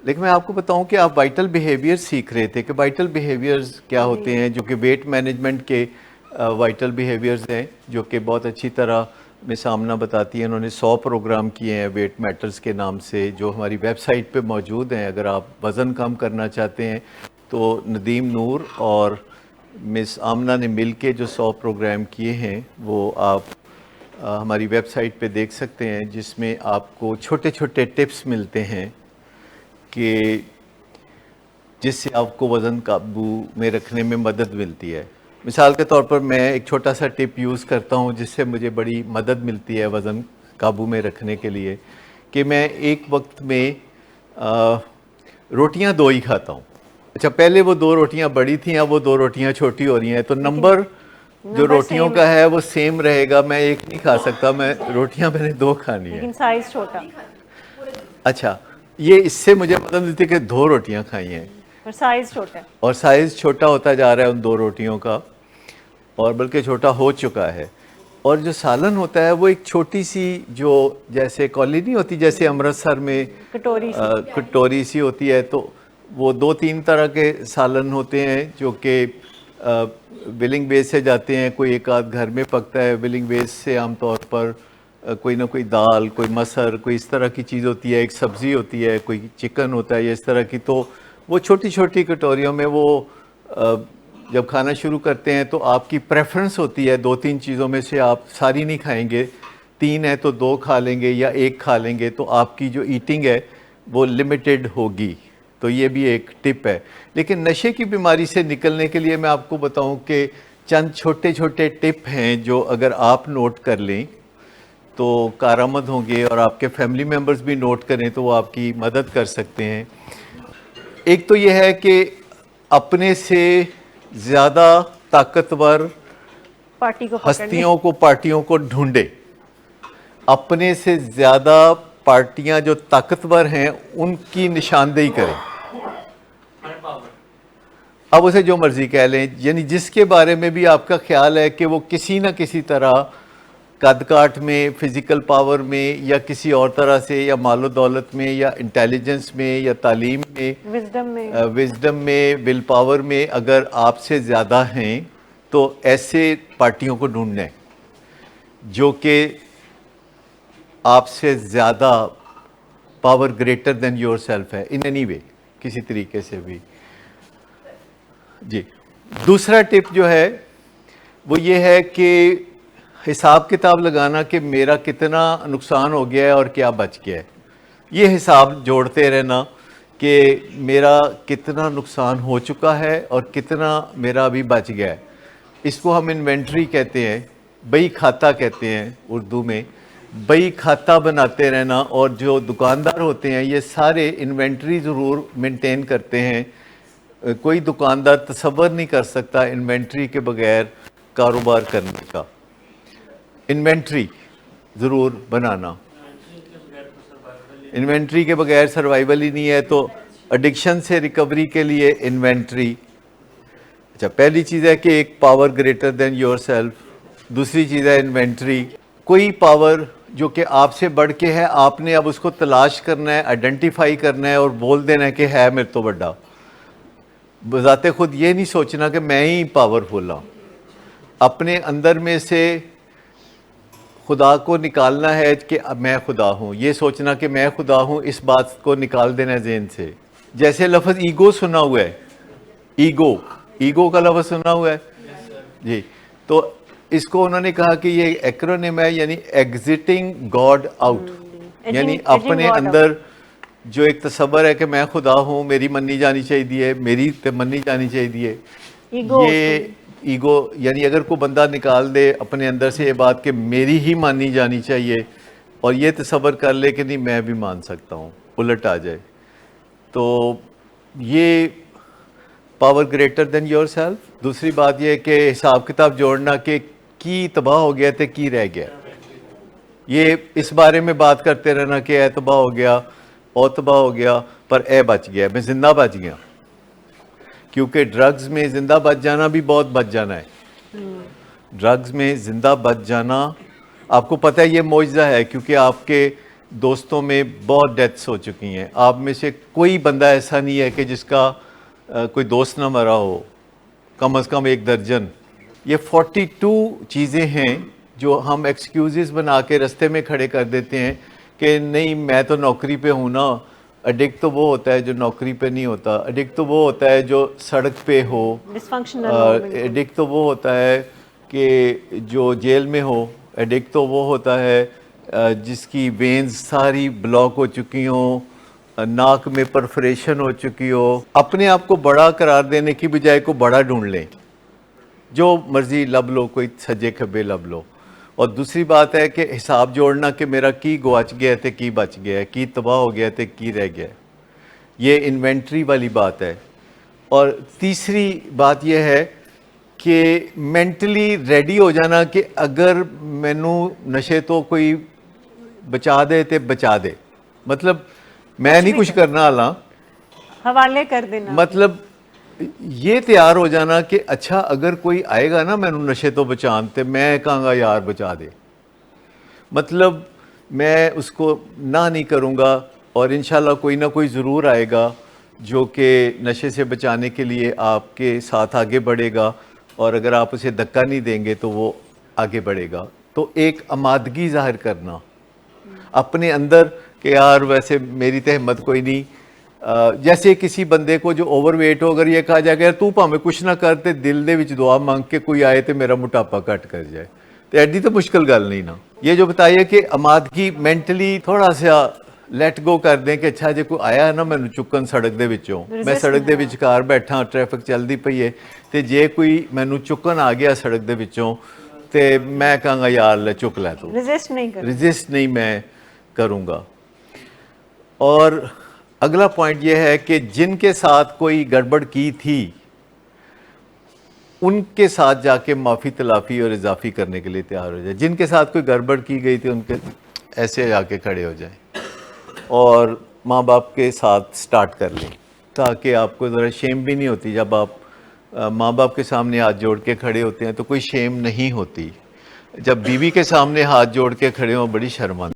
لیکن میں آپ کو بتاؤں کہ آپ وائٹل بیہیویئر سیکھ رہے تھے کہ وائٹل بیہیویئرز کیا ہوتے ہیں، جو کہ ویٹ مینجمنٹ کے وائٹل بیہیویئرز ہیں، جو کہ بہت اچھی طرح میں سامنا بتاتی ہیں. انہوں نے 100 پروگرام کیے ہیں ویٹ میٹرز کے نام سے، جو ہماری ویب سائٹ پہ موجود ہیں. اگر آپ وزن کم کرنا چاہتے ہیں تو ندیم نور اور مس آمنہ نے مل کے جو 100 پروگرام کیے ہیں وہ آپ ہماری ویب سائٹ پہ دیکھ سکتے ہیں، جس میں آپ کو چھوٹے چھوٹے ٹپس ملتے ہیں کہ جس سے آپ کو وزن قابو میں رکھنے میں مدد ملتی ہے. مثال کے طور پر میں ایک چھوٹا سا ٹپ یوز کرتا ہوں جس سے مجھے بڑی مدد ملتی ہے وزن قابو میں رکھنے کے لیے، کہ میں ایک وقت میں روٹیاں 2 ہی کھاتا ہوں. اچھا، پہلے وہ 2 روٹیاں بڑی تھیں، اب وہ 2 روٹیاں چھوٹی ہو رہی ہیں، تو نمبر جو روٹیوں کا ہے وہ سیم رہے گا. میں ایک نہیں کھا سکتا، میں روٹیاں میں نے 2 کھانی ہیں. لیکن سائز چھوٹا. اچھا، یہ اس سے مجھے مدد ملتی ہے کہ 2 روٹیاں کھائی ہیں اور سائز چھوٹا ہے، اور سائز چھوٹا ہوتا جا رہا ہے ان 2 روٹیوں کا، اور بلکہ چھوٹا ہو چکا ہے. اور جو سالن ہوتا ہے وہ ایک چھوٹی سی، جو جیسے کولی نہیں ہوتی، جیسے امرتسر میں کٹوری سی. کٹوری سی ہوتی ہے، تو وہ 2-3 طرح کے سالن ہوتے ہیں جو کہ ولنگ بیس سے جاتے ہیں. کوئی ایک آدھ گھر میں پکتا ہے ولنگ بیس سے، عام طور پر کوئی نہ کوئی دال، کوئی مسر، کوئی اس طرح کی چیز ہوتی ہے، ایک سبزی ہوتی ہے، کوئی چکن ہوتا ہے یا اس طرح کی. تو وہ چھوٹی چھوٹی کٹوریوں میں وہ جب کھانا شروع کرتے ہیں تو آپ کی پریفرنس ہوتی ہے 2-3 چیزوں میں سے، آپ ساری نہیں کھائیں گے. 3 ہے تو 2 کھا لیں گے یا 1 کھا لیں گے، تو آپ کی جو ایٹنگ ہے وہ لمیٹڈ ہوگی. تو یہ بھی ایک ٹپ ہے. لیکن نشے کی بیماری سے نکلنے کے لیے میں آپ کو بتاؤں کہ چند چھوٹے چھوٹے ٹپ ہیں جو اگر آپ نوٹ کر لیں تو کارآمد ہوں گے، اور آپ کے فیملی ممبرز بھی نوٹ کریں تو وہ آپ کی مدد کر سکتے ہیں. ایک تو یہ ہے کہ اپنے سے زیادہ طاقتور پارٹی کو پکڑ لیں. ہستیوں کو، پارٹیوں کو ڈھونڈے. اپنے سے زیادہ پارٹیاں جو طاقتور ہیں ان کی نشاندہی کریں. اب اسے جو مرضی کہہ لیں، یعنی جس کے بارے میں بھی آپ کا خیال ہے کہ وہ کسی نہ کسی طرح قد کاٹ میں، فزیکل پاور میں، یا کسی اور طرح سے، یا مال و دولت میں، یا انٹیلیجنس میں، یا تعلیم میں، وزڈم میں، ول پاور میں اگر آپ سے زیادہ ہیں تو ایسے پارٹیوں کو ڈھونڈنا ہے جو کہ آپ سے زیادہ power greater than your self ہے، ان اینی وے، کسی طریقے سے بھی. جی، دوسرا ٹپ جو ہے وہ یہ ہے کہ حساب کتاب لگانا کہ میرا کتنا نقصان ہو گیا ہے اور کیا بچ گیا ہے. یہ حساب جوڑتے رہنا کہ میرا کتنا نقصان ہو چکا ہے اور کتنا میرا ابھی بچ گیا ہے. اس کو ہم انوینٹری کہتے ہیں، بئی کھاتا کہتے ہیں اردو میں. بئی کھاتا بناتے رہنا. اور جو دکاندار ہوتے ہیں یہ سارے انوینٹری ضرور مینٹین کرتے ہیں. کوئی دکاندار تصور نہیں کر سکتا انوینٹری کے بغیر کاروبار کرنے کا. انوینٹری ضرور بنانا، انوینٹری کے بغیر سروائیول ہی نہیں ہے. تو ایڈکشن سے ریکوری کے لیے انوینٹری. اچھا، پہلی چیز ہے کہ ایک power greater than your self. دوسری چیز ہے انوینٹری. کوئی پاور جو کہ آپ سے بڑھ کے ہے، آپ نے اب اس کو تلاش کرنا ہے، آئیڈینٹیفائی کرنا ہے اور بول دینا ہے کہ ہے میرے تو بڑا. بذات خود یہ نہیں سوچنا کہ میں ہی پاورفل ہوں. اپنے اندر میں سے خدا کو نکالنا ہے کہ اب میں خدا ہوں. یہ سوچنا کہ میں خدا ہوں، اس بات کو نکال دینا ذہن سے. جیسے لفظ ایگو سنا ہوا ہے، ایگو کا لفظ سنا ہوا ہے جی. تو اس کو انہوں نے کہا کہ یہ ایکرونیم ہے، یعنی ایگزٹنگ گاڈ آؤٹ. یعنی اپنے اندر جو ایک تصور ہے کہ میں خدا ہوں، میری منی جانی چاہیے، میری منی جانی چاہیے. یہ ایگو، یعنی اگر کوئی بندہ نکال دے اپنے اندر سے یہ بات کہ میری ہی مانی جانی چاہیے، اور یہ تصور کر لے کہ نہیں میں بھی مان سکتا ہوں، الٹ آ جائے، تو یہ power greater than your self. دوسری بات یہ ہے کہ حساب کتاب جوڑنا کہ کی تباہ ہو گیا تو کی رہ گیا. یہ اس بارے میں بات کرتے رہنا کہ اے تباہ ہو گیا، او تباہ ہو گیا، پر اے بچ گیا، میں زندہ بچ گیا. کیونکہ ڈرگز میں زندہ بچ جانا بھی بہت بچ جانا ہے. ڈرگز میں زندہ بچ جانا آپ کو پتہ ہے یہ معجزہ ہے، کیونکہ آپ کے دوستوں میں بہت ڈیتھس ہو چکی ہیں. آپ میں سے کوئی بندہ ایسا نہیں ہے کہ جس کا کوئی دوست نہ مرا ہو, کم از کم 1 درجن. یہ 42 چیزیں ہیں جو ہم ایکسکیوزز بنا کے رستے میں کھڑے کر دیتے ہیں کہ نہیں میں تو نوکری پہ ہوں نا. ایڈکٹ تو وہ ہوتا ہے جو نوکری پہ نہیں ہوتا, ایڈکٹ تو وہ ہوتا ہے جو سڑک پہ ہو, ایڈکٹ تو وہ ہوتا ہے کہ جو جیل میں ہو, ایڈکٹ تو وہ ہوتا ہے جس کی وینز ساری بلاک ہو چکی ہوں, ناک میں پرفریشن ہو چکی ہو. اپنے آپ کو بڑا قرار دینے کی بجائے کو بڑا ڈھونڈ لیں, جو مرضی لب لو, کوئی سجے کھبے لب لو. اور دوسری بات ہے کہ حساب جوڑنا کہ میرا کی گواچ گیا تے کی بچ گیا ہے, کی تباہ ہو گیا تے کی رہ گیا ہے. یہ انوینٹری والی بات ہے. اور تیسری بات یہ ہے کہ مینٹلی ریڈی ہو جانا کہ اگر مینوں نشے تو کوئی بچا دے تے بچا دے. مطلب میں نہیں کچھ کرنا حالاں, حوالے کر دینا, مطلب یہ تیار ہو جانا کہ اچھا اگر کوئی آئے گا نا مینوں نشے تو بچان تے میں کہاں گا یار بچا دے. مطلب میں اس کو نہ نہیں کروں گا, اور انشاءاللہ کوئی نہ کوئی ضرور آئے گا جو کہ نشے سے بچانے کے لیے آپ کے ساتھ آگے بڑھے گا, اور اگر آپ اسے دھکا نہیں دیں گے تو وہ آگے بڑھے گا. تو ایک آمادگی ظاہر کرنا اپنے اندر کہ یار ویسے میری تو ہمت کوئی نہیں. جیسے کسی بندے کو جو اوور ویٹ ہو, اگر یہ کہا جائے کہ تو پاویں کچھ نہ کرتے دل دے وچ دعا مانگ کے کوئی آئے تو میرا موٹاپا کٹ کر جائے, تو ایڈی تو مشکل گل نہیں نا. یہ جو بتائیے کہ آمادگی مینٹلی تھوڑا سا لیٹ گو کر دیں کہ اچھا جے کوئی آیا نا مینوں چکن سڑک دے وچوں, میں سڑک دے وچکار بیٹھا, ٹریفک چلدی پئی ہے, تے جے کوئی مینوں چکن آ گیا سڑک دے وچوں تے میں کہاں گا یار لے چک لے, تو ریزسٹ نہیں میں کروں گا. اور اگلا پوائنٹ یہ ہے کہ جن کے ساتھ کوئی گڑبڑ کی تھی ان کے ساتھ جا کے معافی تلافی اور اضافی کرنے کے لیے تیار ہو جائے. جن کے ساتھ کوئی گڑبڑ کی گئی تھی ان کے ایسے جا کے کھڑے ہو جائیں اور ماں باپ کے ساتھ سٹارٹ کر لیں, تاکہ آپ کو ذرا شیم بھی نہیں ہوتی. جب آپ ماں باپ کے سامنے ہاتھ جوڑ کے کھڑے ہوتے ہیں تو کوئی شیم نہیں ہوتی. جب بیوی کے سامنے ہاتھ جوڑ کے کھڑے ہوں بڑی شرم آتی.